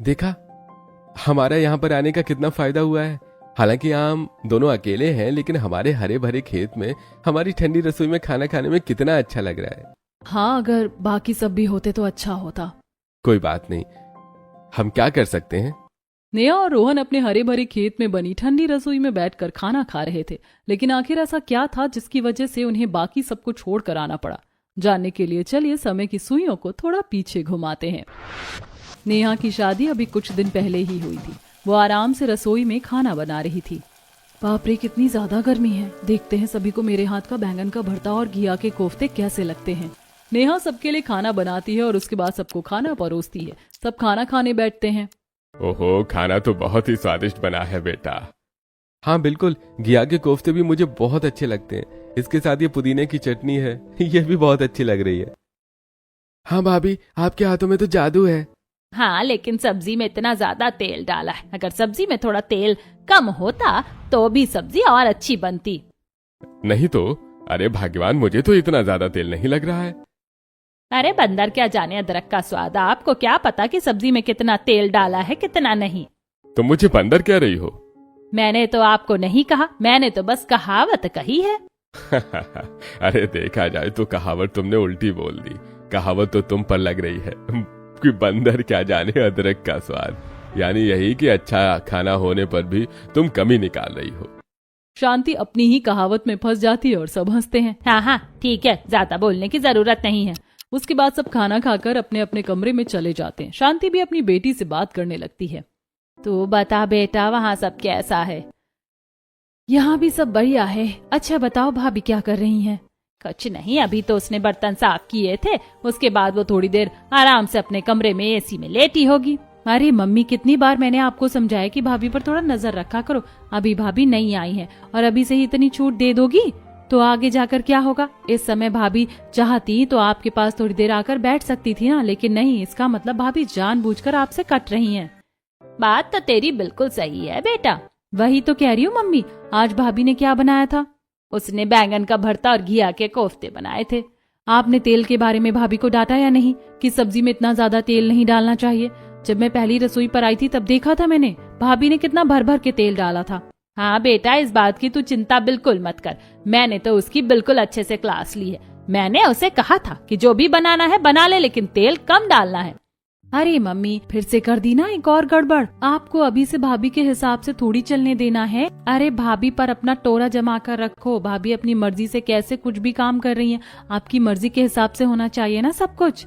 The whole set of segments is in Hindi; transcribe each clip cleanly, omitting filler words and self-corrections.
देखा, हमारा यहाँ पर आने का कितना फायदा हुआ है। हालांकि हम दोनों अकेले हैं, लेकिन हमारे हरे भरे खेत में हमारी ठंडी रसोई में खाना खाने में कितना अच्छा लग रहा है। हाँ, अगर बाकी सब भी होते तो अच्छा होता। कोई बात नहीं, हम क्या कर सकते हैं। नेहा और रोहन अपने हरे भरे खेत में बनी ठंडी रसोई में बैठकर खाना खा रहे थे, लेकिन आखिर ऐसा क्या था जिसकी वजह से उन्हें बाकी सबको छोड़कर आना पड़ा। जानने के लिए चलिए समय की सुइयों को थोड़ा पीछे घुमाते हैं। नेहा की शादी अभी कुछ दिन पहले ही हुई थी। वो आराम से रसोई में खाना बना रही थी। बाप रे, कितनी ज्यादा गर्मी है। देखते हैं सभी को मेरे हाथ का बैंगन का भरता और घिया के कोफ्ते कैसे लगते हैं। नेहा सबके लिए खाना बनाती है और उसके बाद सबको खाना परोसती है। सब खाना खाने बैठते हैं। ओहो, खाना तो बहुत ही स्वादिष्ट बना है बेटा। हाँ बिल्कुल, घिया के कोफ्ते भी मुझे बहुत अच्छे लगते हैं। इसके साथ ये पुदीने की चटनी है, ये भी बहुत अच्छी लग रही है। हाँ भाभी, आपके हाथों में तो जादू है। हाँ, लेकिन सब्जी में इतना ज्यादा तेल डाला है। अगर सब्जी में थोड़ा तेल कम होता तो भी सब्जी और अच्छी बनती। नहीं तो, अरे भगवान, मुझे तो इतना ज्यादा तेल नहीं लग रहा है। अरे बंदर क्या जाने अदरक का स्वाद, आपको क्या पता कि सब्जी में कितना तेल डाला है कितना नहीं। तुम मुझे बंदर कह रही हो? मैंने तो आपको नहीं कहा, मैंने तो बस कहावत कही है। अरे देखा जाए तो कहावत तुमने उल्टी बोल दी। कहावत तो तुम पर लग रही है कि बंदर क्या जाने अदरक का स्वाद। यानी यही कि अच्छा खाना होने पर भी तुम कमी निकाल रही हो। शांति अपनी ही कहावत में फंस जाती है और सब हंसते हैं। हाँ हाँ ठीक है, ज्यादा बोलने की जरूरत नहीं है। उसके बाद सब खाना खाकर अपने अपने कमरे में चले जाते हैं। शांति भी अपनी बेटी से बात करने लगती है। तो बता बेटा, वहाँ सब कैसा है? यहाँ भी सब बढ़िया है। अच्छा बताओ, भाभी क्या कर रही हैं? कुछ नहीं, अभी तो उसने बर्तन साफ किए थे। उसके बाद वो थोड़ी देर आराम से अपने कमरे में एसी में लेटी होगी। अरे मम्मी, कितनी बार मैंने आपको समझाया कि भाभी पर थोड़ा नजर रखा करो। अभी भाभी नहीं आई है और अभी से ही इतनी छूट दे दोगी तो आगे जाकर क्या होगा। इस समय भाभी चाहती तो आपके पास थोड़ी देर आकर बैठ सकती थी ना, लेकिन नहीं। इसका मतलब भाभी जानबूझकर आपसे कट रही हैं। बात तो तेरी बिल्कुल सही है बेटा। वही तो कह रही हूँ मम्मी। आज भाभी ने क्या बनाया था? उसने बैंगन का भरता और घिया के कोफ्ते बनाए थे। आपने तेल के बारे में भाभी को डांटा या नहीं कि सब्जी में इतना ज्यादा तेल नहीं डालना चाहिए? जब मैं पहली रसोई पर आई थी तब देखा था मैंने, भाभी ने कितना भर भर के तेल डाला था। हाँ बेटा, इस बात की तू चिंता बिल्कुल मत कर। मैंने तो उसकी बिल्कुल अच्छे से क्लास ली है। मैंने उसे कहा था कि जो भी बनाना है बना ले, लेकिन तेल कम डालना है। अरे मम्मी, फिर से कर दी ना एक और गड़बड़। आपको अभी से भाभी के हिसाब से थोड़ी चलने देना है। अरे भाभी पर अपना टोरा जमा कर रखो। भाभी अपनी मर्जी से कैसे कुछ भी काम कर रही है। आपकी मर्जी के हिसाब से होना चाहिए ना सब कुछ।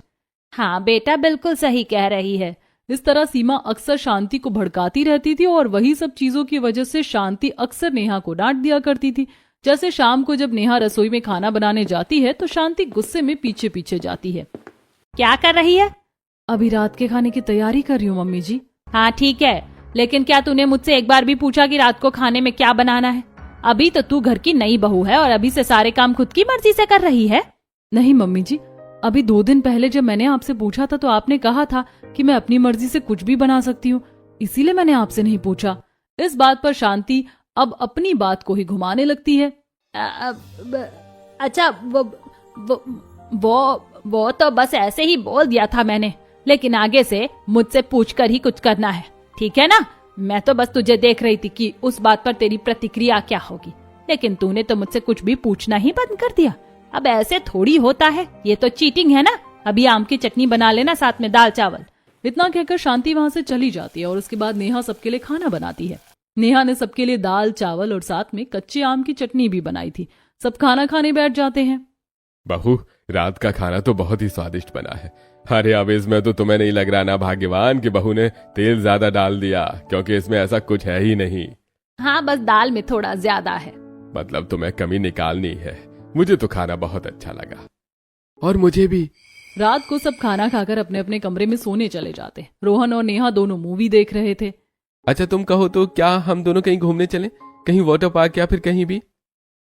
हाँ बेटा, बिल्कुल सही कह रही है। इस तरह सीमा अक्सर शांति को भड़काती रहती थी और वही सब चीजों की वजह से शांति अक्सर नेहा को डांट दिया करती थी। जैसे शाम को जब नेहा रसोई में खाना बनाने जाती है तो शांति गुस्से में पीछे पीछे जाती है। क्या कर रही है? अभी रात के खाने की तैयारी कर रही हूँ मम्मी जी। हाँ ठीक है, लेकिन क्या तूने मुझसे एक बार भी पूछा कि रात को खाने में क्या बनाना है? अभी तो तू घर की नई बहू है और अभी से सारे काम खुद की मर्जी से कर रही है। नहीं मम्मी जी, अभी 2 दिन पहले जब मैंने आपसे पूछा था तो आपने कहा था कि मैं अपनी मर्जी से कुछ भी बना सकती हूँ, इसीलिए मैंने आपसे नहीं पूछा। इस बात पर शांति अब अपनी बात को ही घुमाने लगती है। अच्छा, वो तो बस ऐसे ही बोल दिया था मैंने, लेकिन आगे से मुझसे पूछकर ही कुछ करना है, ठीक है ना? मैं तो बस तुझे देख रही थी कि उस बात पर तेरी प्रतिक्रिया क्या होगी, लेकिन तूने तो मुझसे कुछ भी पूछना ही बंद कर दिया। अब ऐसे थोड़ी होता है, ये तो चीटिंग है ना। अभी आम की चटनी बना लेना, साथ में दाल चावल। इतना कहकर शांति वहाँ से चली जाती है और उसके बाद नेहा सबके लिए खाना बनाती है। नेहा ने सबके लिए दाल चावल और साथ में कच्चे आम की चटनी भी बनाई थी। सब खाना खाने बैठ जाते हैं। बहू, रात का खाना तो बहुत ही स्वादिष्ट बना है। अरे अब इसमें तो तुम्हें नहीं लग रहा ना भाग्यवान कि बहू ने तेल ज्यादा डाल दिया, क्योंकि इसमें ऐसा कुछ है ही नहीं। हाँ, बस दाल में थोड़ा ज्यादा है। मतलब तुम्हें कमी निकालनी है। मुझे तो खाना बहुत अच्छा लगा। और मुझे भी। रात को सब खाना खाकर अपने अपने कमरे में सोने चले जाते। रोहन और नेहा दोनों मूवी देख रहे थे। अच्छा तुम कहो तो क्या हम दोनों कहीं घूमने चलें? कहीं वाटर पार्क या फिर कहीं भी?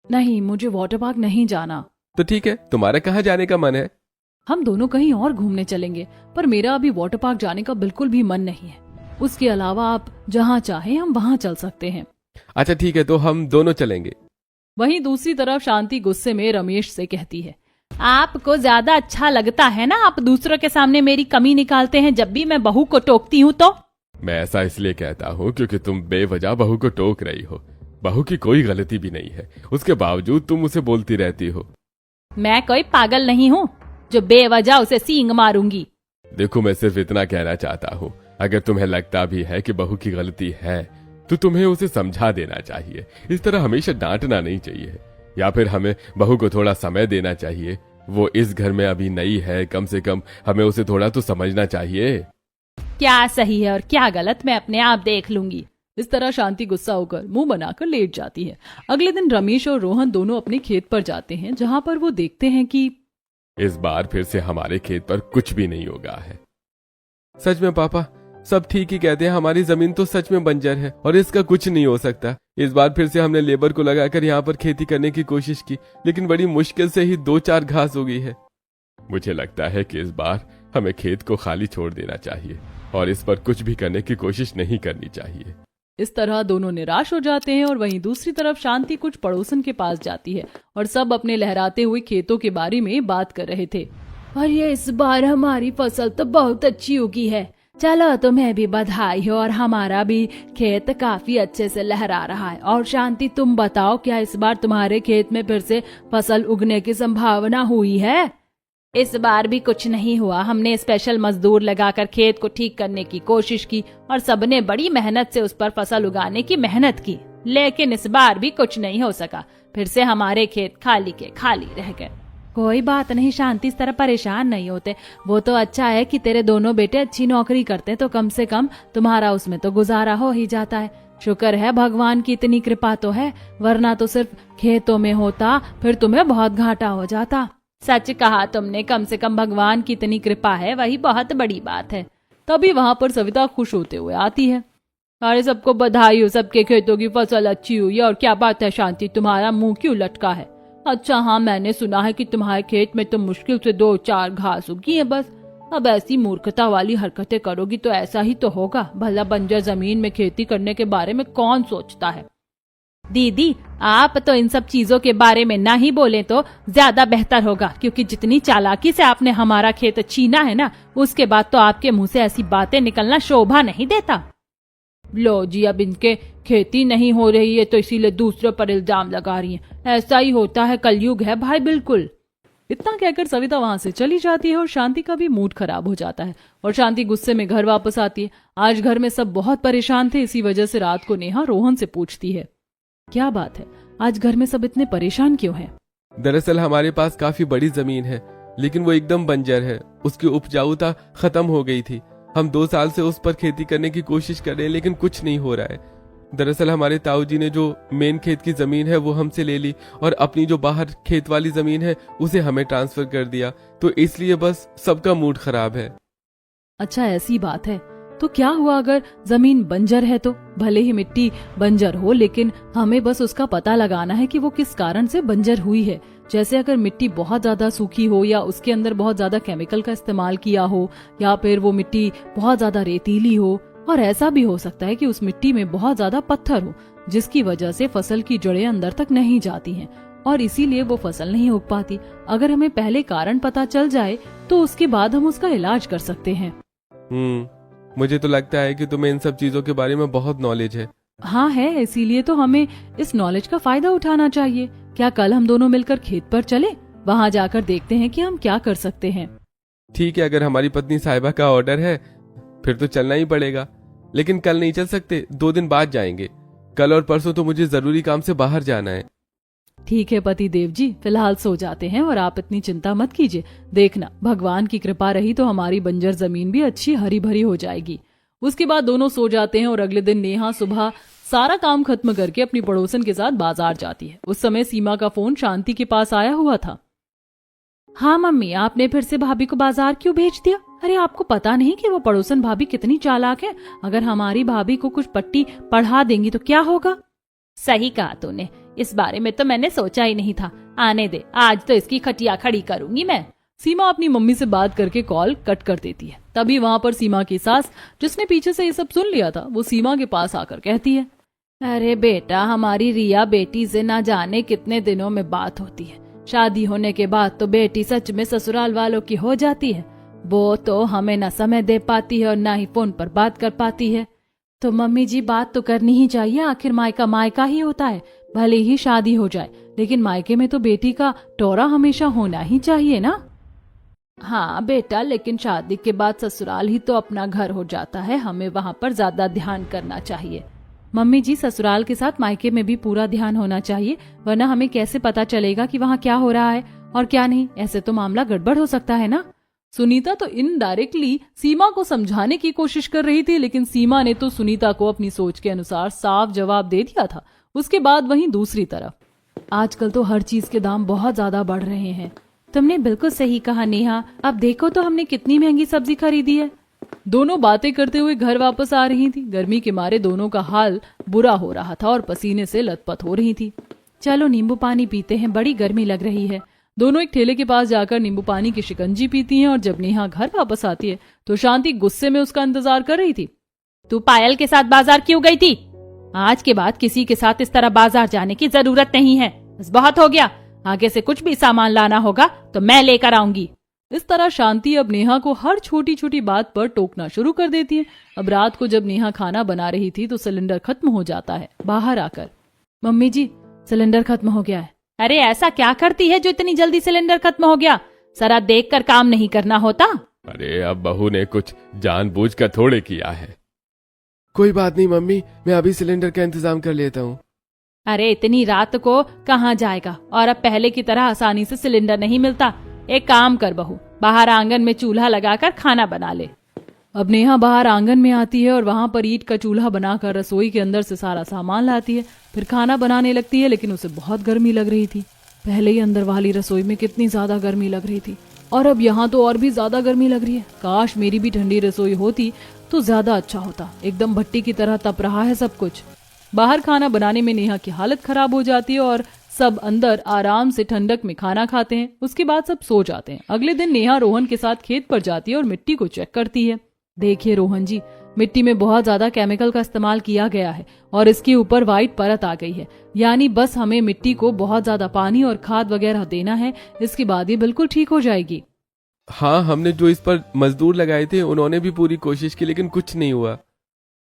नहीं, मुझे वाटर पार्क नहीं जाना। तो ठीक है, तुम्हारा कहाँ जाने का मन है? हम दोनों कहीं और घूमने चलेंगे, पर मेरा अभी वाटर पार्क जाने का बिल्कुल भी मन नहीं है। उसके अलावा आप जहाँ चाहें हम वहाँ चल सकते हैं। अच्छा ठीक है, तो हम दोनों चलेंगे। वहीं दूसरी तरफ शांति गुस्से में रमेश से कहती है, आपको ज्यादा अच्छा लगता है ना, आप दूसरों के सामने मेरी कमी निकालते हैं जब भी मैं बहू को टोकती हूँ तो। मैं ऐसा इसलिए कहता हूँ क्योंकि तुम बेवजह बहू को टोक रही हो। बहू की कोई गलती भी नहीं है, उसके बावजूद तुम उसे बोलती रहती हो। मैं कोई पागल नहीं हूँ जो बेवजह उसे सींग मारूंगी। देखो, मैं सिर्फ इतना कहना चाहता हूँ, अगर तुम्हें लगता भी है कि बहू की गलती है तो तुम्हें उसे समझा देना चाहिए। इस तरह हमेशा डांटना नहीं चाहिए, या फिर हमें बहू को थोड़ा समय देना चाहिए। वो इस घर में अभी नई है, कम से कम हमें उसे थोड़ा तो समझना चाहिए। क्या सही है और क्या गलत मैं अपने आप देख लूंगी। इस तरह शांति गुस्सा होकर मुंह बनाकर लेट जाती है। अगले दिन रमेश और रोहन दोनों अपने खेत पर जाते हैं, जहां पर वो देखते हैं कि इस बार फिर से हमारे खेत पर कुछ भी नहीं होगा है। सच में पापा, सब ठीक ही कहते हैं, हमारी जमीन तो सच में बंजर है और इसका कुछ नहीं हो सकता। इस बार फिर से हमने लेबर को लगाकर यहाँ पर खेती करने की कोशिश की, लेकिन बड़ी मुश्किल से ही 2-4 घास हो गई है। मुझे लगता है कि इस बार हमें खेत को खाली छोड़ देना चाहिए और इस पर कुछ भी करने की कोशिश नहीं करनी चाहिए। इस तरह दोनों निराश हो जाते हैं और वहीं दूसरी तरफ शांति कुछ पड़ोसन के पास जाती है और सब अपने लहराते हुए खेतों के बारे में बात कर रहे थे। और ये इस बार हमारी फसल तो बहुत अच्छी उगी है। चलो तुम्हें भी बधाई हो, और हमारा भी खेत काफी अच्छे से लहरा रहा है। और शांति, तुम बताओ, क्या इस बार तुम्हारे खेत में फिर से फसल उगने की संभावना हुई है? इस बार भी कुछ नहीं हुआ। हमने स्पेशल मजदूर लगाकर खेत को ठीक करने की कोशिश की और सबने बड़ी मेहनत से उस पर फसल उगाने की मेहनत की, लेकिन इस बार भी कुछ नहीं हो सका। फिर से हमारे खेत खाली के खाली रह गए। कोई बात नहीं शांति, इस तरह परेशान नहीं होते। वो तो अच्छा है कि तेरे दोनों बेटे अच्छी नौकरी करते, तो कम से कम तुम्हारा उसमें तो गुजारा हो ही जाता है। शुक्र है भगवान की इतनी कृपा तो है, वरना तो सिर्फ खेतों में होता फिर तुम्हें बहुत घाटा हो जाता। सच कहा तुमने, कम से कम भगवान की इतनी कृपा है, वही बहुत बड़ी बात है। तभी वहां पर सविता खुश होते हुए आती है। अरे सबको बधाई हो, सबके खेतों की फसल अच्छी हुई है। और क्या बात है शांति, तुम्हारा मुंह क्यों लटका है? अच्छा हाँ, मैंने सुना है कि तुम्हारे खेत में तो मुश्किल से 2-4 घास उगी है बस। अब ऐसी मूर्खता वाली हरकतें करोगी तो ऐसा ही तो होगा। भला बंजर जमीन में खेती करने के बारे में कौन सोचता है? दीदी, आप तो इन सब चीजों के बारे में ना ही बोले तो ज्यादा बेहतर होगा, क्योंकि जितनी चालाकी से आपने हमारा खेत छीना है ना, उसके बाद तो आपके मुंह से ऐसी बातें निकलना शोभा नहीं देता। लो जी, अब इनके खेती नहीं हो रही है तो इसीलिए दूसरों पर इल्जाम लगा रही हैं। ऐसा ही होता है, कलयुग है भाई, बिल्कुल। इतना कहकर सविता वहां से चली जाती है और शांति का भी मूड खराब हो जाता है और शांति गुस्से में घर वापस आती है। आज घर में सब बहुत परेशान थे, इसी वजह से रात को नेहा रोहन से पूछती है, क्या बात है, आज घर में सब इतने परेशान क्यों हैं? दरअसल हमारे पास काफी बड़ी जमीन है, लेकिन वो एकदम बंजर है। उसकी उपजाऊता खत्म हो गई थी। हम 2 साल से उस पर खेती करने की कोशिश कर रहे हैं, लेकिन कुछ नहीं हो रहा है। दरअसल हमारे ताऊ जी ने जो मेन खेत की जमीन है वो हमसे ले ली और अपनी जो बाहर खेत वाली जमीन है उसे हमें ट्रांसफर कर दिया, तो इसलिए बस सबका मूड खराब है। अच्छा ऐसी बात है, तो क्या हुआ अगर जमीन बंजर है? तो भले ही मिट्टी बंजर हो, लेकिन हमें बस उसका पता लगाना है कि वो किस कारण से बंजर हुई है। जैसे अगर मिट्टी बहुत ज्यादा सूखी हो, या उसके अंदर बहुत ज्यादा केमिकल का इस्तेमाल किया हो, या फिर वो मिट्टी बहुत ज्यादा रेतीली हो, और ऐसा भी हो सकता है कि उस मिट्टी में बहुत ज्यादा पत्थर हो, जिसकी वजह से फसल की जड़ें अंदर तक नहीं जाती हैं और इसीलिए वो फसल नहीं उग पाती। अगर हमें पहले कारण पता चल जाए तो उसके बाद हम उसका इलाज कर सकते हैं। मुझे तो लगता है कि तुम्हें इन सब चीजों के बारे में बहुत नॉलेज है। हाँ है, इसीलिए तो हमें इस नॉलेज का फायदा उठाना चाहिए। क्या कल हम दोनों मिलकर खेत पर चले? वहाँ जाकर देखते हैं कि हम क्या कर सकते हैं। ठीक है, अगर हमारी पत्नी साहिबा का ऑर्डर है फिर तो चलना ही पड़ेगा, लेकिन कल नहीं चल सकते, 2 दिन बाद जाएंगे। कल और परसों तो मुझे जरूरी काम से बाहर जाना है। ठीक है पति देव जी, फिलहाल सो जाते हैं और आप इतनी चिंता मत कीजिए। देखना, भगवान की कृपा रही तो हमारी बंजर जमीन भी अच्छी हरी भरी हो जाएगी। उसके बाद दोनों सो जाते हैं और अगले दिन नेहा सुबह सारा काम खत्म करके अपनी पड़ोसन के साथ बाजार जाती है। उस समय सीमा का फोन शांति के पास आया हुआ था। हाँ मम्मी, आपने फिर से भाभी को बाजार क्यों भेज दिया? अरे आपको पता नहीं कि वो पड़ोसन भाभी कितनी चालाक है? अगर हमारी भाभी को कुछ पट्टी पढ़ा देंगी तो क्या होगा? सही कहा तूने, इस बारे में तो मैंने सोचा ही नहीं था। आने दे, आज तो इसकी खटिया खड़ी करूंगी मैं। सीमा अपनी मम्मी से बात करके कॉल कट कर देती है। तभी वहाँ पर सीमा की सास, जिसने पीछे से ये सब सुन लिया था, वो सीमा के पास आकर कहती है, अरे बेटा, हमारी रिया बेटी से ना जाने कितने दिनों में बात होती है। शादी होने के बाद तो बेटी सच में ससुराल वालों की हो जाती है। वो तो हमें न समय दे पाती है और न ही फोन पर बात कर पाती है। तो मम्मी जी बात तो करनी ही चाहिए, आखिर मायका मायका ही होता है। भले ही शादी हो जाए लेकिन मायके में तो बेटी का टोरा हमेशा होना ही चाहिए ना। हाँ बेटा, लेकिन शादी के बाद ससुराल ही तो अपना घर हो जाता है, हमें वहाँ पर ज्यादा ध्यान करना चाहिए। मम्मी जी ससुराल के साथ मायके में भी पूरा ध्यान होना चाहिए, वरना हमें कैसे पता चलेगा कि वहाँ क्या हो रहा है और क्या नहीं। ऐसे तो मामला गड़बड़ हो सकता है ना। सुनीता तो इनडायरेक्टली सीमा को समझाने की कोशिश कर रही थी, लेकिन सीमा ने तो सुनीता को अपनी सोच के अनुसार साफ जवाब दे दिया था। उसके बाद वहीं दूसरी तरफ आजकल तो हर चीज के दाम बहुत ज्यादा बढ़ रहे हैं। तुमने बिल्कुल सही कहा नेहा, अब देखो तो हमने कितनी महंगी सब्जी खरीदी है। दोनों बातें करते हुए घर वापस आ रही थी। गर्मी के मारे दोनों का हाल बुरा हो रहा था और पसीने से लथपथ हो रही थी। चलो नींबू पानी पीते हैं, बड़ी गर्मी लग रही है। दोनों एक ठेले के पास जाकर नींबू पानी की शिकंजी पीती हैं और जब नेहा घर वापस आती है तो शांति गुस्से में उसका इंतजार कर रही थी। तू पायल के साथ बाजार क्यों गई थी? आज के बाद किसी के साथ इस तरह बाजार जाने की जरूरत नहीं है, बस बहुत हो गया। आगे से कुछ भी सामान लाना होगा तो मैं लेकर आऊंगी। इस तरह शांति अब नेहा को हर छोटी छोटी बात पर टोकना शुरू कर देती है। अब रात को जब नेहा खाना बना रही थी तो सिलेंडर खत्म हो जाता है। बाहर आकर, मम्मी जी सिलेंडर खत्म हो गया है। अरे ऐसा क्या करती है जो इतनी जल्दी सिलेंडर खत्म हो गया? जरा देख कर काम नहीं करना होता? अरे अब बहू ने कुछ जानबूझकर थोड़े किया है। कोई बात नहीं मम्मी, मैं अभी सिलेंडर का इंतजाम कर लेता हूँ। अरे इतनी रात को कहाँ जाएगा, और अब पहले की तरह आसानी से सिलेंडर नहीं मिलता। एक काम कर बहू, बाहर आंगन में चूल्हा लगाकर खाना बना ले। अब नेहा बाहर आंगन में आती है और वहां पर ईंट का चूल्हा बनाकर रसोई के अंदर से सारा सामान लाती है। फिर खाना बनाने लगती है, लेकिन उसे बहुत गर्मी लग रही थी। पहले ही अंदर वाली रसोई में कितनी ज्यादा गर्मी लग रही थी और अब यहाँ तो और भी ज्यादा गर्मी लग रही है। काश मेरी भी ठंडी रसोई होती तो ज्यादा अच्छा होता। एकदम भट्टी की तरह तप रहा है सब कुछ। बाहर खाना बनाने में नेहा की हालत खराब हो जाती है और सब अंदर आराम से ठंडक में खाना खाते हैं। उसके बाद सब सो जाते हैं। अगले दिन नेहा रोहन के साथ खेत पर जाती है और मिट्टी को चेक करती है। देखिए रोहन जी, मिट्टी में बहुत ज्यादा केमिकल का इस्तेमाल किया गया है और इसके ऊपर व्हाइट परत आ गई है। यानी बस हमें मिट्टी को बहुत ज्यादा पानी और खाद वगैरह देना है, इसके बाद ये बिल्कुल ठीक हो जाएगी। हाँ, हमने जो इस पर मजदूर लगाए थे उन्होंने भी पूरी कोशिश की, लेकिन कुछ नहीं हुआ।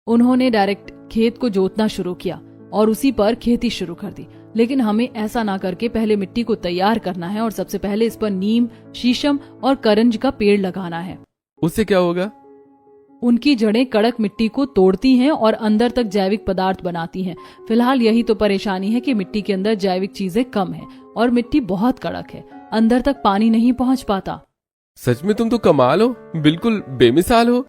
उन्होंने डायरेक्ट खेत को जोतना शुरू किया और उसी पर खेती शुरू कर दी, लेकिन हमें ऐसा ना करके पहले मिट्टी को तैयार करना है और सबसे पहले इस पर नीम, शीशम और करंज का पेड़ लगाना है। उससे क्या होगा? उनकी जड़ें कड़क मिट्टी को तोड़ती हैं और अंदर तक जैविक पदार्थ बनाती हैं। फिलहाल यही तो परेशानी है कि मिट्टी के अंदर जैविक चीजें कम हैं और मिट्टी बहुत कड़क है, अंदर तक पानी नहीं पहुंच पाता। सच में तुम तो कमाल हो, बिल्कुल बेमिसाल हो।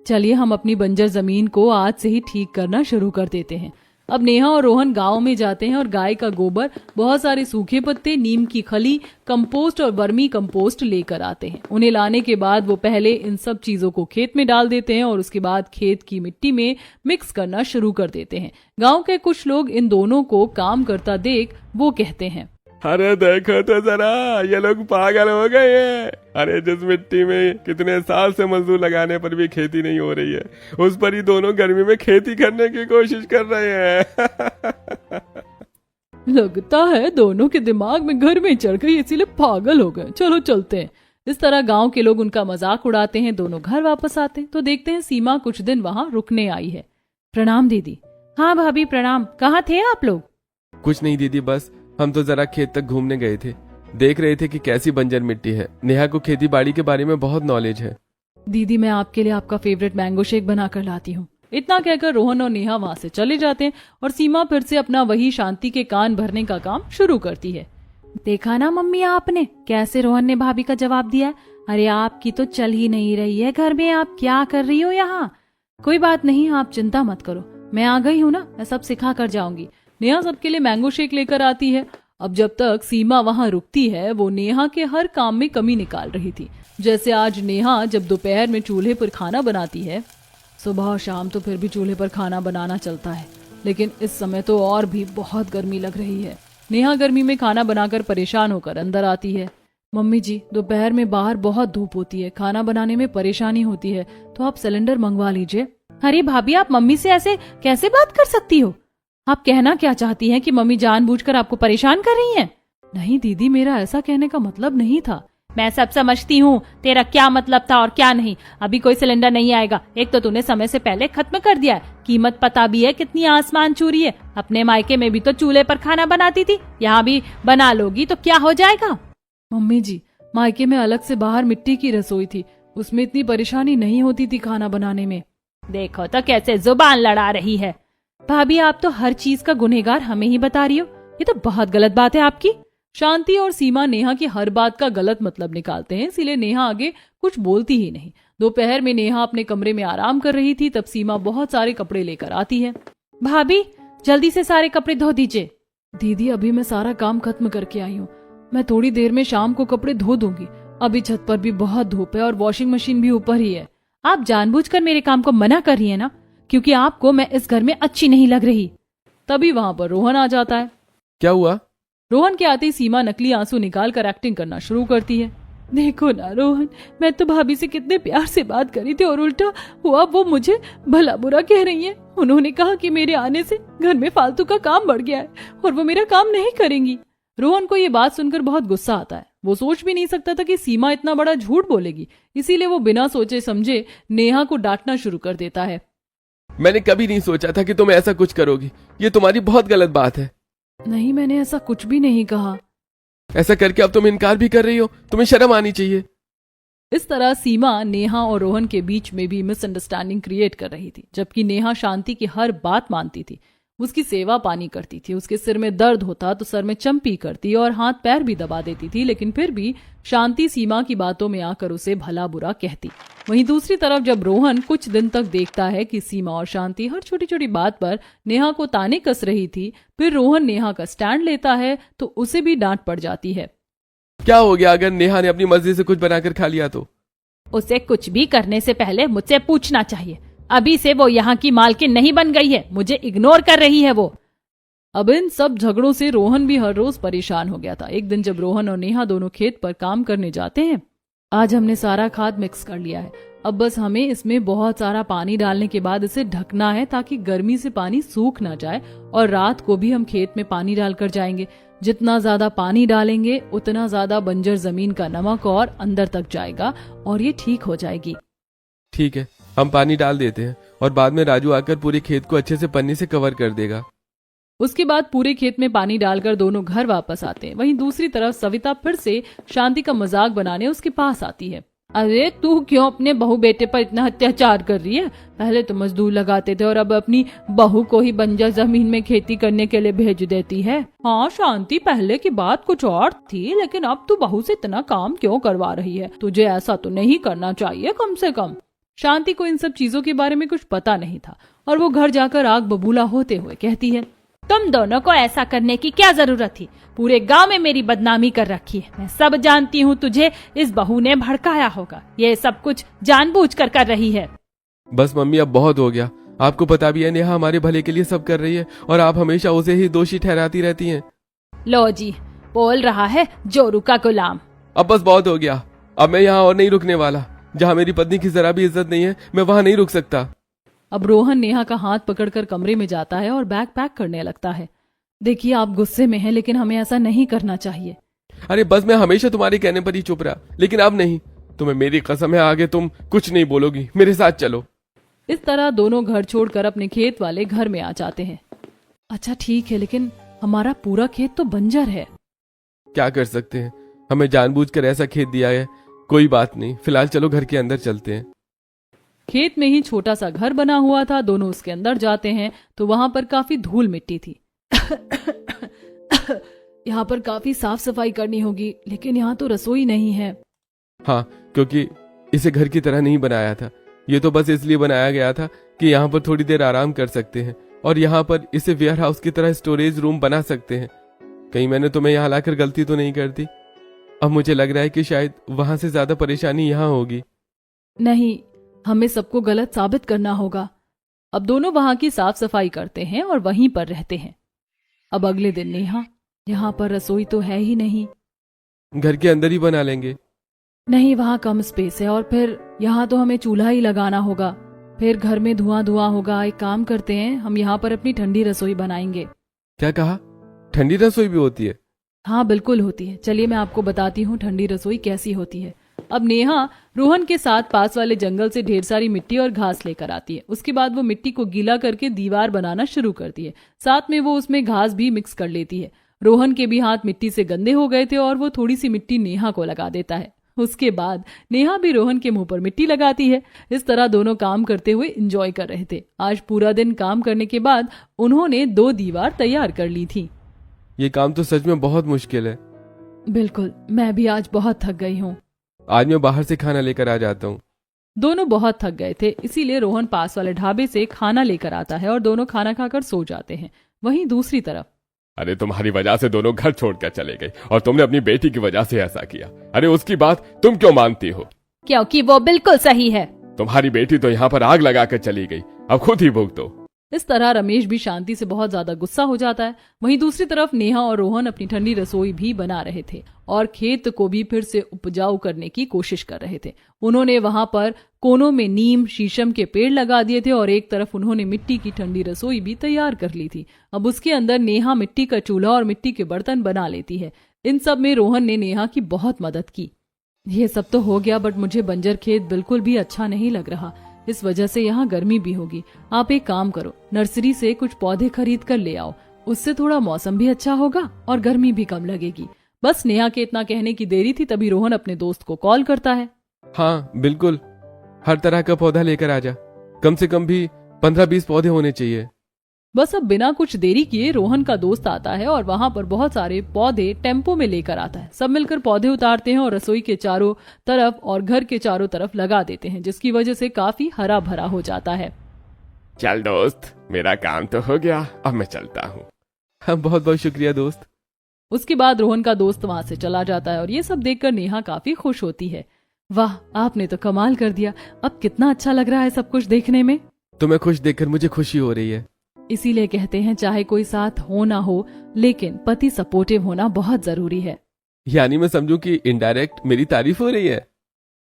चलिए हम अपनी बंजर जमीन को आज से ही ठीक करना शुरू कर देते हैं। अब नेहा और रोहन गांव में जाते हैं और गाय का गोबर, बहुत सारे सूखे पत्ते, नीम की खली, कंपोस्ट और वर्मी कंपोस्ट लेकर आते हैं। उन्हें लाने के बाद वो पहले इन सब चीजों को खेत में डाल देते हैं और उसके बाद खेत की मिट्टी में मिक्स करना शुरू कर देते हैं। गांव के कुछ लोग इन दोनों को काम करता देख वो कहते हैं, अरे देखो तो जरा, ये लोग पागल हो गए हैं। अरे जिस मिट्टी में कितने साल से मजदूर लगाने पर भी खेती नहीं हो रही है, उस पर ही दोनों गर्मी में खेती करने की कोशिश कर रहे हैं। लगता है दोनों के दिमाग में गर्मी चढ़ गई, इसीलिए पागल हो गए। चलो चलते हैं। इस तरह गांव के लोग उनका मजाक उड़ाते हैं। दोनों घर वापस आते हैं तो देखते हैं सीमा कुछ दिन वहां रुकने आई है। प्रणाम दीदी। हाँ भाभी प्रणाम, कहाँ थे आप लोग? कुछ नहीं दीदी, बस हम तो जरा खेत तक घूमने गए थे। देख रहे थे कि कैसी बंजर मिट्टी है। नेहा को खेती बाड़ी के बारे में बहुत नॉलेज है। दीदी मैं आपके लिए आपका फेवरेट मैंगो शेक बना कर लाती हूँ। इतना कहकर रोहन और नेहा वहाँ से चले जाते हैं और सीमा फिर से अपना वही शांति के कान भरने का काम शुरू करती है। देखा ना मम्मी आपने कैसे रोहन ने भाभी का जवाब दिया। अरे आपकी तो चल ही नहीं रही है घर में, आप क्या कर रही हो यहाँ? कोई बात नहीं, आप चिंता मत करो, मैं आ गई हूँ ना, मैं सब सिखा कर जाऊंगी। नेहा सबके लिए मैंगो शेक लेकर आती है। अब जब तक सीमा वहां रुकती है वो नेहा के हर काम में कमी निकाल रही थी। जैसे आज नेहा जब दोपहर में चूल्हे पर खाना बनाती है, सुबह शाम तो फिर भी चूल्हे पर खाना बनाना चलता है, लेकिन इस समय तो और भी बहुत गर्मी लग रही है। नेहा गर्मी में खाना बनाकर परेशान होकर अंदर आती है। मम्मी जी, दोपहर में बाहर बहुत धूप होती है, खाना बनाने में परेशानी होती है, तो आप सिलेंडर मंगवा लीजिए। अरे भाभी, आप मम्मी से ऐसे कैसे बात कर सकती हो? आप कहना क्या चाहती हैं कि मम्मी जानबूझकर आपको परेशान कर रही हैं? नहीं दीदी, मेरा ऐसा कहने का मतलब नहीं था। मैं सब समझती हूँ, तेरा क्या मतलब था और क्या नहीं। अभी कोई सिलेंडर नहीं आएगा। एक तो तूने समय से पहले खत्म कर दिया है। कीमत पता भी है कितनी आसमान छू रही है। अपने मायके में भी तो चूल्हे पर खाना बनाती थी, यहाँ भी बना लोगी तो क्या हो जाएगा। मम्मी जी, मायके में अलग से बाहर मिट्टी की रसोई थी, उसमें इतनी परेशानी नहीं होती थी खाना बनाने में। देखो तो कैसे जुबान लड़ा रही है। भाभी, आप तो हर चीज का गुनहगार हमें ही बता रही हो। ये तो बहुत गलत बात है आपकी। शांति और सीमा नेहा की हर बात का गलत मतलब निकालते हैं, इसीलिए नेहा आगे कुछ बोलती ही नहीं। दोपहर में नेहा अपने कमरे में आराम कर रही थी, तब सीमा बहुत सारे कपड़े लेकर आती है। भाभी, जल्दी से सारे कपड़े धो दीजिए। दीदी, अभी मैं सारा काम खत्म करके आई हूँ, मैं थोड़ी देर में शाम को कपड़े धो दूंगी। अभी छत पर भी बहुत धूप है और वॉशिंग मशीन भी ऊपर ही है। आप जानबूझकर मेरे काम को मना कर रही है ना, क्योंकि आपको मैं इस घर में अच्छी नहीं लग रही। तभी वहां पर रोहन आ जाता है। क्या हुआ? रोहन के आते ही सीमा नकली आंसू निकाल कर एक्टिंग करना शुरू करती है। देखो ना रोहन, मैं तो भाभी से कितने प्यार से बात करी थी और उल्टा हुआ वो मुझे भला बुरा कह रही है। उन्होंने कहा कि मेरे आने से घर में फालतू का काम बढ़ गया है और वो मेरा काम नहीं करेंगी। रोहन को ये बात सुनकर बहुत गुस्सा आता है। वो सोच भी नहीं सकता था कि सीमा इतना बड़ा झूठ बोलेगी, इसीलिए वो बिना सोचे समझे नेहा को डांटना शुरू कर देता है। मैंने कभी नहीं सोचा था कि तुम ऐसा कुछ करोगी। ये तुम्हारी बहुत गलत बात है। नहीं, मैंने ऐसा कुछ भी नहीं कहा। ऐसा करके अब तुम इनकार भी कर रही हो, तुम्हें शर्म आनी चाहिए। इस तरह सीमा नेहा और रोहन के बीच में भी मिसअंडरस्टैंडिंग क्रिएट कर रही थी। जबकि नेहा शांति की हर बात मानती थी, उसकी सेवा पानी करती थी, उसके सिर में दर्द होता तो सर में चंपी करती और हाथ पैर भी दबा देती थी, लेकिन फिर भी शांति सीमा की बातों में आकर उसे भला बुरा कहती। वहीं दूसरी तरफ जब रोहन कुछ दिन तक देखता है कि सीमा और शांति हर छोटी छोटी बात पर नेहा को ताने कस रही थी, फिर रोहन नेहा का स्टैंड लेता है तो उसे भी डांट पड़ जाती है। क्या हो गया अगर नेहा ने अपनी मर्जी से कुछ बनाकर खा लिया तो? उसे कुछ भी करने से पहले मुझसे पूछना चाहिए। अभी से वो यहाँ की मालकिन नहीं बन गई है, मुझे इग्नोर कर रही है वो। अब इन सब झगड़ों से रोहन भी हर रोज परेशान हो गया था। एक दिन जब रोहन और नेहा दोनों खेत पर काम करने जाते हैं, आज हमने सारा खाद मिक्स कर लिया है, अब बस हमें इसमें बहुत सारा पानी डालने के बाद इसे ढकना है ताकि गर्मी से पानी सूख ना जाए, और रात को भी हम खेत में पानी डालकर जाएंगे। जितना ज्यादा पानी डालेंगे उतना ज्यादा बंजर जमीन का नमक और अंदर तक जाएगा और ये ठीक हो जाएगी। ठीक है, हम पानी डाल देते हैं और बाद में राजू आकर पूरे खेत को अच्छे से पन्नी से कवर कर देगा। उसके बाद पूरे खेत में पानी डालकर दोनों घर वापस आते हैं। वहीं दूसरी तरफ सविता फिर से शांति का मजाक बनाने उसके पास आती है। अरे तू क्यों अपने बहू बेटे पर इतना अत्याचार कर रही है? पहले तो मजदूर लगाते थे और अब अपनी बहू को ही बंजर जमीन में खेती करने के लिए भेज देती है। हाँ शांति, पहले की बात कुछ और थी, लेकिन अब तू बहू से इतना काम क्यों करवा रही है? तुझे ऐसा तो नहीं करना चाहिए कम से कम। शांति को इन सब चीजों के बारे में कुछ पता नहीं था और वो घर जाकर आग बबूला होते हुए कहती है, तुम दोनों को ऐसा करने की क्या जरूरत थी? पूरे गांव में मेरी बदनामी कर रखी है। मैं सब जानती हूँ, तुझे इस बहू ने भड़काया होगा। ये सब कुछ जानबूझकर कर रही है। बस मम्मी, अब बहुत हो गया। आपको पता भी है नेहा हमारे भले के लिए सब कर रही है और आप हमेशा उसे ही दोषी ठहराती रहती हैं। लो जी, बोल रहा है जोरू का गुलाम। अब बस बहुत हो गया। अब मैं यहाँ और नहीं रुकने वाला। जहाँ मेरी पत्नी की जरा भी इज्जत नहीं है, मैं वहाँ नहीं रुक सकता। अब रोहन नेहा का हाथ पकड़कर कमरे में जाता है और बैग पैक करने लगता है। देखिए, आप गुस्से में हैं, लेकिन हमें ऐसा नहीं करना चाहिए। अरे बस, मैं हमेशा तुम्हारे कहने पर ही चुप रहा, लेकिन अब नहीं। तुम्हें मेरी कसम है, आगे तुम कुछ नहीं बोलोगी। मेरे साथ चलो। इस तरह दोनों घर छोड़कर अपने खेत वाले घर में आ जाते हैं। अच्छा ठीक है, लेकिन हमारा पूरा खेत तो बंजर है। क्या कर सकते हैं, हमें जानबूझकर ऐसा खेत दिया है। कोई बात नहीं, फिलहाल चलो घर के अंदर चलते हैं। खेत में ही छोटा सा घर बना हुआ था। दोनों उसके अंदर जाते हैं तो वहां पर काफी धूल मिट्टी थी। यहाँ पर काफी साफ सफाई करनी होगी, लेकिन यहाँ तो रसोई नहीं है। हाँ, क्योंकि इसे घर की तरह नहीं बनाया था। ये तो बस इसलिए बनाया गया था कि यहाँ पर थोड़ी देर आराम कर सकते हैं और यहाँ पर इसे वेयर हाउस की तरह स्टोरेज रूम बना सकते हैं। कहीं मैंने तुम्हें यहाँ लाकर गलती तो नहीं कर दी? अब मुझे लग रहा है कि शायद वहां से ज्यादा परेशानी यहाँ होगी। नहीं, हमें सबको गलत साबित करना होगा। अब दोनों वहां की साफ सफाई करते हैं और वहीं पर रहते हैं। अब अगले दिन नेहा, यहाँ पर रसोई तो है ही नहीं। घर के अंदर ही बना लेंगे। नहीं, वहाँ कम स्पेस है और फिर यहाँ तो हमें चूल्हा ही लगाना होगा, फिर घर में धुआं धुआं होगा। एक काम करते हैं, हम यहाँ पर अपनी ठंडी रसोई बनाएंगे। क्या कहा? ठंडी रसोई भी होती है? हाँ बिल्कुल होती है, चलिए मैं आपको बताती हूँ ठंडी रसोई कैसी होती है। अब नेहा रोहन के साथ पास वाले जंगल से ढेर सारी मिट्टी और घास लेकर आती है। उसके बाद वो मिट्टी को गीला करके दीवार बनाना शुरू करती है। साथ में वो उसमें घास भी मिक्स कर लेती है। रोहन के भी हाथ मिट्टी से गंदे हो गए थे और वो थोड़ी सी मिट्टी नेहा को लगा देता है। उसके बाद नेहा भी रोहन के मुंह पर मिट्टी लगाती है। इस तरह दोनों काम करते हुए एंजॉय कर रहे थे। आज पूरा दिन काम करने के बाद उन्होंने 2 दीवार तैयार कर ली थी। ये काम तो सच में बहुत मुश्किल है। बिल्कुल, मैं भी आज बहुत थक गई हूँ। आज मैं बाहर से खाना लेकर आ जाता हूँ। दोनों बहुत थक गए थे, इसीलिए रोहन पास वाले ढाबे से खाना लेकर आता है और दोनों खाना खाकर सो जाते हैं। वहीं दूसरी तरफ अरे तुम्हारी वजह से दोनों घर छोड़कर चले गए और तुमने अपनी बेटी की वजह से ऐसा किया। अरे उसकी बात तुम क्यों मानती हो? क्योंकि वो बिल्कुल सही है। तुम्हारी बेटी तो यहाँ पर आग लगाकर चली गई, अब खुद ही भुगतो। इस तरह रमेश भी शांति से बहुत ज्यादा गुस्सा हो जाता है। वहीं दूसरी तरफ नेहा और रोहन अपनी ठंडी रसोई भी बना रहे थे और खेत को भी फिर से उपजाऊ करने की कोशिश कर रहे थे। उन्होंने वहां पर कोनों में नीम शीशम के पेड़ लगा दिए थे और एक तरफ उन्होंने मिट्टी की ठंडी रसोई भी तैयार कर ली थी। अब उसके अंदर नेहा मिट्टी का चूल्हा और मिट्टी के बर्तन बना लेती है। इन सब में रोहन ने नेहा की बहुत मदद की। ये सब तो हो गया, बट मुझे बंजर खेत बिल्कुल भी अच्छा नहीं लग रहा। इस वजह से यहाँ गर्मी भी होगी। आप एक काम करो, नर्सरी से कुछ पौधे खरीद कर ले आओ, उससे थोड़ा मौसम भी अच्छा होगा और गर्मी भी कम लगेगी। बस नेहा के इतना कहने की देरी थी, तभी रोहन अपने दोस्त को कॉल करता है। हाँ बिल्कुल, हर तरह का पौधा लेकर आ जा। कम से कम भी 15-20 पौधे होने चाहिए। बस अब बिना कुछ देरी किए रोहन का दोस्त आता है और वहां पर बहुत सारे पौधे टेम्पो में लेकर आता है। सब मिलकर पौधे उतारते हैं और रसोई के चारों तरफ और घर के चारों तरफ लगा देते हैं, जिसकी वजह से काफी हरा भरा हो जाता है। चल दोस्त, मेरा काम तो हो गया, अब मैं चलता हूँ। हाँ, बहुत बहुत शुक्रिया दोस्त। उसके बाद रोहन का दोस्त वहां से चला जाता है और ये सब देखकर नेहा काफी खुश होती है। वाह, आपने तो कमाल कर दिया, अब कितना अच्छा लग रहा है सब कुछ देखने में। तुम्हें खुश देखकर मुझे खुशी हो रही है। इसीलिए कहते हैं चाहे कोई साथ हो ना हो, लेकिन पति सपोर्टिव होना बहुत जरूरी है। यानी मैं समझूं कि इनडायरेक्ट मेरी तारीफ हो रही है।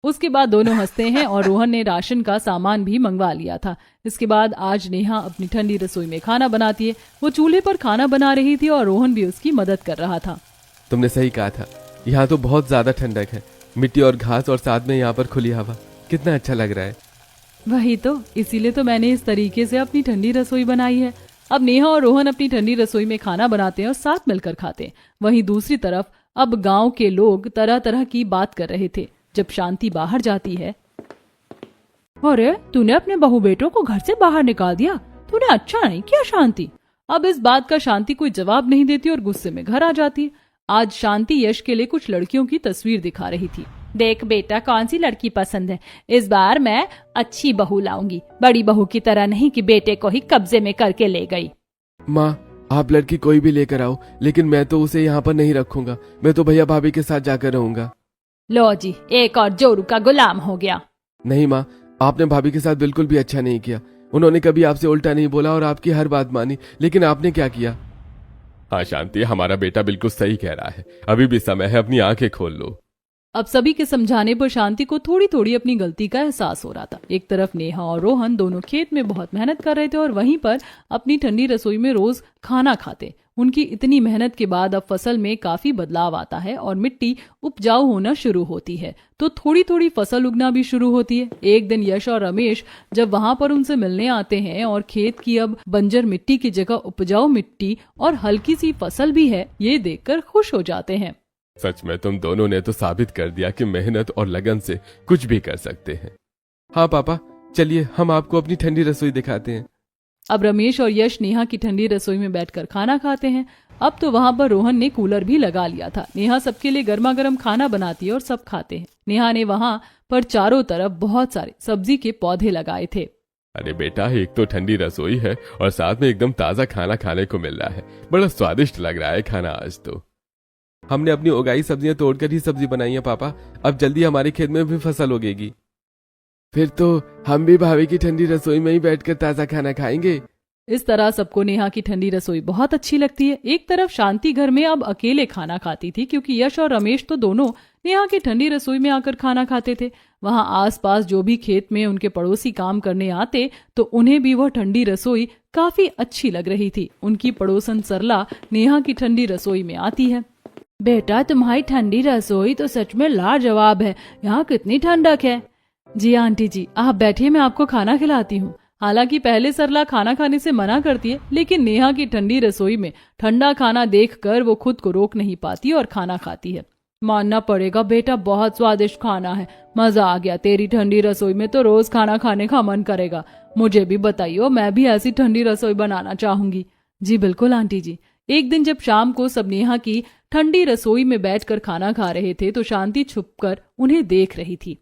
उसके बाद दोनों हंसते हैं और रोहन ने राशन का सामान भी मंगवा लिया था। इसके बाद आज नेहा अपनी ठंडी रसोई में खाना बनाती है। वो चूल्हे पर खाना बना रही थी और रोहन भी उसकी मदद कर रहा था। तुमने सही कहा था, यहाँ तो बहुत ज्यादा ठंडक है, मिट्टी और घास और साथ में यहाँ पर खुली हवा, कितना अच्छा लग रहा है। वही तो, इसीलिए तो मैंने इस तरीके से अपनी ठंडी रसोई बनाई है। अब नेहा और रोहन अपनी ठंडी रसोई में खाना बनाते हैं और साथ मिलकर खाते हैं। वहीं दूसरी तरफ अब गांव के लोग तरह तरह की बात कर रहे थे। जब शांति बाहर जाती है, अरे तूने अपने बहू बेटों को घर से बाहर निकाल दिया, तूने अच्छा नहीं किया शांति। अब इस बात का शांति कोई जवाब नहीं देती और गुस्से में घर आ जाती है। आज शांति यश के लिए कुछ लड़कियों की तस्वीर दिखा रही थी। देख बेटा, कौन सी लड़की पसंद है? इस बार मैं अच्छी बहू लाऊंगी, बड़ी बहू की तरह नहीं कि बेटे को ही कब्जे में करके ले गई। माँ, आप लड़की कोई भी लेकर आओ, लेकिन मैं तो उसे यहाँ पर नहीं रखूंगा। मैं तो भैया भाभी के साथ जाकर रहूंगा। लो जी, एक और जोरू का गुलाम हो गया। नहीं माँ, आपने भाभी के साथ बिल्कुल भी अच्छा नहीं किया। उन्होंने कभी आपसे उल्टा नहीं बोला और आपकी हर बात मानी, लेकिन आपने क्या किया? हाँ शांति, हमारा बेटा बिल्कुल सही कह रहा है, अभी भी समय है, अपनी आंखें खोल लो। अब सभी के समझाने पर शांति को थोड़ी थोड़ी अपनी गलती का एहसास हो रहा था। एक तरफ नेहा और रोहन दोनों खेत में बहुत मेहनत कर रहे थे और वहीं पर अपनी ठंडी रसोई में रोज खाना खाते। उनकी इतनी मेहनत के बाद अब फसल में काफी बदलाव आता है और मिट्टी उपजाऊ होना शुरू होती है, तो थोड़ी थोड़ी फसल उगना भी शुरू होती है। एक दिन यश और रमेश जब वहां पर उनसे मिलने आते हैं और खेत की अब बंजर मिट्टी की जगह उपजाऊ मिट्टी और हल्की सी फसल भी है, ये देखकर खुश हो जाते हैं। सच में तुम दोनों ने तो साबित कर दिया कि मेहनत और लगन से कुछ भी कर सकते हैं। हाँ पापा, चलिए हम आपको अपनी ठंडी रसोई दिखाते हैं। अब रमेश और यश नेहा की ठंडी रसोई में बैठकर खाना खाते हैं। अब तो वहां पर रोहन ने कूलर भी लगा लिया था। नेहा सबके लिए गर्मा गर्म खाना बनाती है और सब खाते हैं। नेहा ने वहां पर चारों तरफ बहुत सारे सब्जी के पौधे लगाए थे। अरे बेटा, एक तो ठंडी रसोई है और साथ में एकदम ताजा खाना खाने को मिल रहा है। बड़ा स्वादिष्ट लग रहा है खाना आज तो। हमने अपनी उगाई सब्जियां तोड़कर ही सब्जी बनाई है पापा, अब जल्दी हमारे खेत में भी फसल उगेगी। फिर तो हम भी भाभी की ठंडी रसोई में ही बैठकर ताजा खाना खाएंगे। इस तरह सबको नेहा की ठंडी रसोई बहुत अच्छी लगती है। एक तरफ शांति घर में अब अकेले खाना खाती थी, क्योंकि यश और रमेश तो दोनों नेहा की ठंडी रसोई में आकर खाना खाते थे। वहां आसपास जो भी खेत में उनके पड़ोसी काम करने आते तो उन्हें भी वह ठंडी रसोई काफी अच्छी लग रही थी। उनकी पड़ोसन सरला नेहा की ठंडी रसोई में आती है। बेटा तुम्हारी ठंडी रसोई तो सच में लाजवाब है, यहाँ कितनी ठंडक है। जी आंटी जी, आप बैठिए, मैं आपको खाना खिलाती हूँ। हालांकि पहले सरला खाना खाने से मना करती है, लेकिन नेहा की ठंडी रसोई में ठंडा खाना देखकर वो खुद को रोक नहीं पाती और खाना खाती है। मानना पड़ेगा बेटा, बहुत स्वादिष्ट खाना है, मजा आ गया। तेरी ठंडी रसोई में तो रोज खाना खाने का मन करेगा। मुझे भी बताइयो, मैं भी ऐसी ठंडी रसोई बनाना चाहूंगी। जी बिल्कुल आंटी जी। एक दिन जब शाम को सब नेहा की ठंडी रसोई में बैठकर खाना खा रहे थे तो शांति छुपकर उन्हें देख रही थी।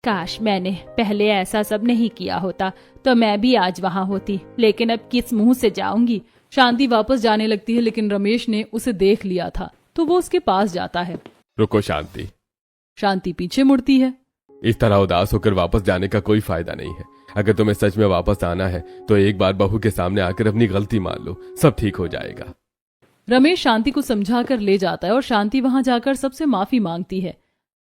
काश मैंने पहले ऐसा सब नहीं किया होता तो मैं भी आज वहाँ होती, लेकिन अब किस मुंह से जाऊंगी। शांति वापस जाने लगती है, लेकिन रमेश ने उसे देख लिया था तो वो उसके पास जाता है। रुको शांति। शांति पीछे मुड़ती है। इस तरह उदास होकर वापस जाने का कोई फायदा नहीं है। अगर तुम्हें सच में वापस आना है तो एक बार बहू के सामने आकर अपनी गलती मान लो, सब ठीक हो जाएगा। रमेश शांति को समझाकर ले जाता है और शांति वहां जाकर सबसे माफी मांगती है।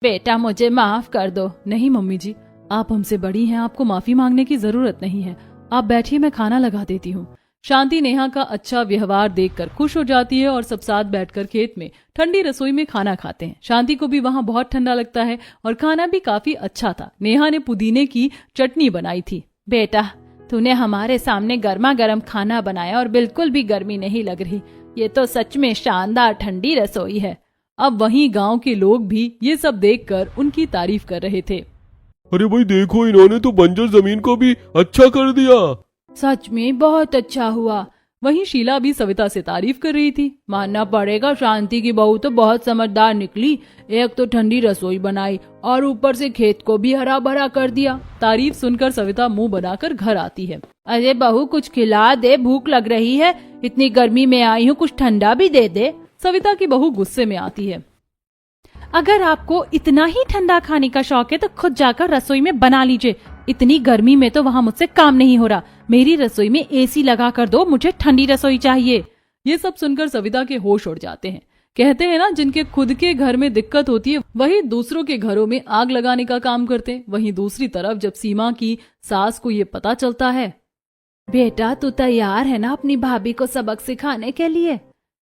बेटा मुझे माफ कर दो। नहीं मम्मी जी, आप हमसे बड़ी हैं, आपको माफी मांगने की जरूरत नहीं है। आप बैठिए, मैं खाना लगा देती हूँ। शांति नेहा का अच्छा व्यवहार देखकर खुश हो जाती है और सब साथ बैठकर खेत में ठंडी रसोई में खाना खाते हैं। शांति को भी वहां बहुत ठंडा लगता है और खाना भी काफी अच्छा था। नेहा ने पुदीने की चटनी बनाई थी। बेटा तूने हमारे सामने गर्मा गर्म खाना बनाया और बिल्कुल भी गर्मी नहीं लग रही। ये तो सच में शानदार ठंडी रसोई है। अब वहीं गांव के लोग भी ये सब देखकर उनकी तारीफ कर रहे थे। अरे भाई देखो, इन्होंने तो बंजर जमीन को भी अच्छा कर दिया। सच में बहुत अच्छा हुआ। वहीं शीला भी सविता से तारीफ कर रही थी। मानना पड़ेगा, शांति की बहू तो बहुत समझदार निकली। एक तो ठंडी रसोई बनाई और ऊपर से खेत को भी हरा भरा कर दिया। तारीफ सुनकर सविता मुंह बनाकर घर आती है। अरे बहू कुछ खिला दे, भूख लग रही है। इतनी गर्मी में आई हूँ, कुछ ठंडा भी दे दे। सविता की बहू गुस्से में आती है। अगर आपको इतना ही ठंडा खाने का शौक है तो खुद जाकर रसोई में बना लीजिए। इतनी गर्मी में तो वहाँ मुझसे काम नहीं हो रहा। मेरी रसोई में एसी लगा कर दो, मुझे ठंडी रसोई चाहिए। ये सब सुनकर सविता के होश उड़ जाते हैं। कहते हैं ना, जिनके खुद के घर में दिक्कत होती है वही दूसरों के घरों में आग लगाने का काम करते हैं। वहीं दूसरी तरफ जब सीमा की सास को ये पता चलता है। बेटा तू तैयार है ना अपनी भाभी को सबक सिखाने के लिए?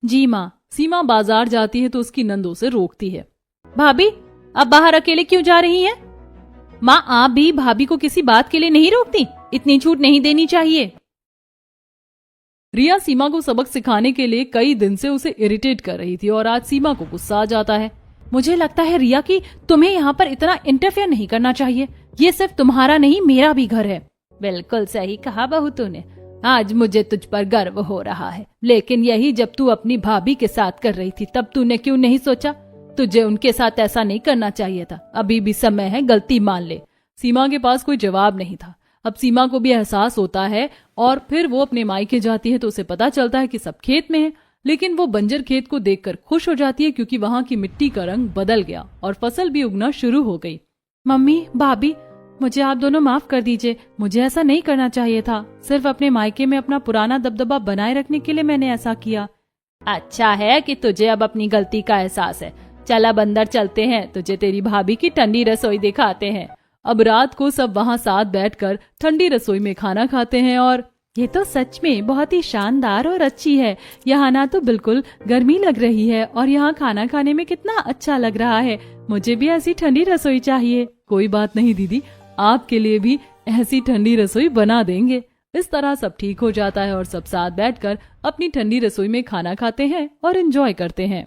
जी माँ। सीमा बाजार जाती है तो उसकी नंद उसे रोकती है। भाभी अब बाहर अकेले क्यों जा रही हैं? माँ आप भी भाभी को किसी बात के लिए नहीं रोकती? इतनी छूट नहीं देनी चाहिए। रिया सीमा को सबक सिखाने के लिए कई दिन से उसे इरिटेट कर रही थी और आज सीमा को गुस्सा आ जाता है। मुझे लगता है रिया कि तुम्हें यहाँ पर इतना इंटरफेयर नहीं करना चाहिए। ये सिर्फ तुम्हारा नहीं, मेरा भी घर है। बिल्कुल सही कहा बहू तूने। आज मुझे तुझ पर गर्व हो रहा है, लेकिन यही जब तू अपनी भाभी के साथ कर रही थी तब तूने क्यों नहीं सोचा? तुझे उनके साथ ऐसा नहीं करना चाहिए था। अभी भी समय है, गलती मान ले। सीमा के पास कोई जवाब नहीं था। अब सीमा को भी एहसास होता है और फिर वो अपने मायके जाती है तो उसे पता चलता है कि सब खेत में है। लेकिन वो बंजर खेत को देखकर खुश हो जाती है क्योंकि वहाँ की मिट्टी का रंग बदल गया और फसल भी उगना शुरू हो गई। मम्मी भाभी मुझे आप दोनों माफ कर दीजिए। मुझे ऐसा नहीं करना चाहिए था। सिर्फ अपने मायके में अपना पुराना दबदबा बनाए रखने के लिए मैंने ऐसा किया। अच्छा है कि तुझे अब अपनी गलती का एहसास है। चल अब अंदर चलते हैं, तुझे तेरी भाभी की ठंडी रसोई दिखाते हैं। अब रात को सब वहाँ साथ बैठकर ठंडी रसोई में खाना खाते हैं और ये तो सच में बहुत ही शानदार और अच्छी है। यहाँ ना तो बिल्कुल गर्मी लग रही है और यहाँ खाना खाने में कितना अच्छा लग रहा है। मुझे भी ऐसी ठंडी रसोई चाहिए। कोई बात नहीं दीदी, आपके लिए भी ऐसी ठंडी रसोई बना देंगे। इस तरह सब ठीक हो जाता है और सब साथ बैठकर अपनी ठंडी रसोई में खाना खाते हैं और एंजॉय करते हैं।